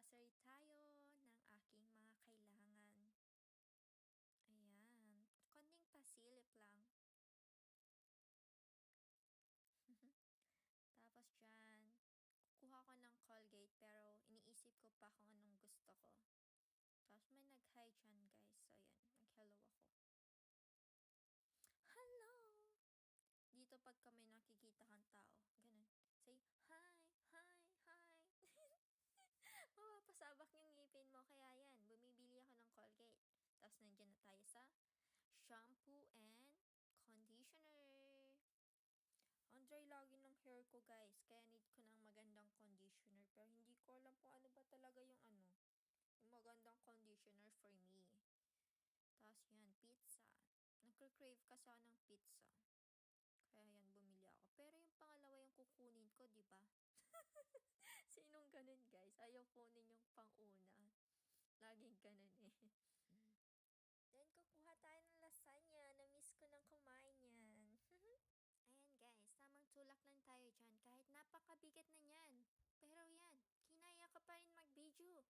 Mag-grocery tayo ng aking mga kailangan. Ayan, konting pasilip lang. Tapos dyan, kukuha ko ng Colgate pero iniisip ko pa kung anong gusto ko. Tapos may nag-hi dyan guys. So ayan, nag-hello ako. Hello! Dito pagka may nakikita kang tao, ganun. Say, hi, hi, hi. Mapapasabak yung ngipin mo. Kaya yan, bumibili ako ng Colgate. Tapos nandiyan na tayo sa shampoo and conditioner. Ang dry lagi ng hair ko guys. Kaya need ko ng magandang conditioner. Pero hindi ko alam kung ano ba talaga yung yung magandang conditioner for me. Tapos yan, pizza. Nagka-crave kasi ako ng pizza. Kaya yan, bumili ako. Pero yung pangalawa yung kukunin ko, di ba? Sinong ganun guys? Ayaw kunin yung pang-una. Laging ganun eh. Then, kukuha tayo ng lasagna. Na-miss ko nang kumain yan. Ayan guys, tamang tulak lang tayo dyan kahit napakabigat na yan. Pero yan, kinaya ka pa rin mag-video.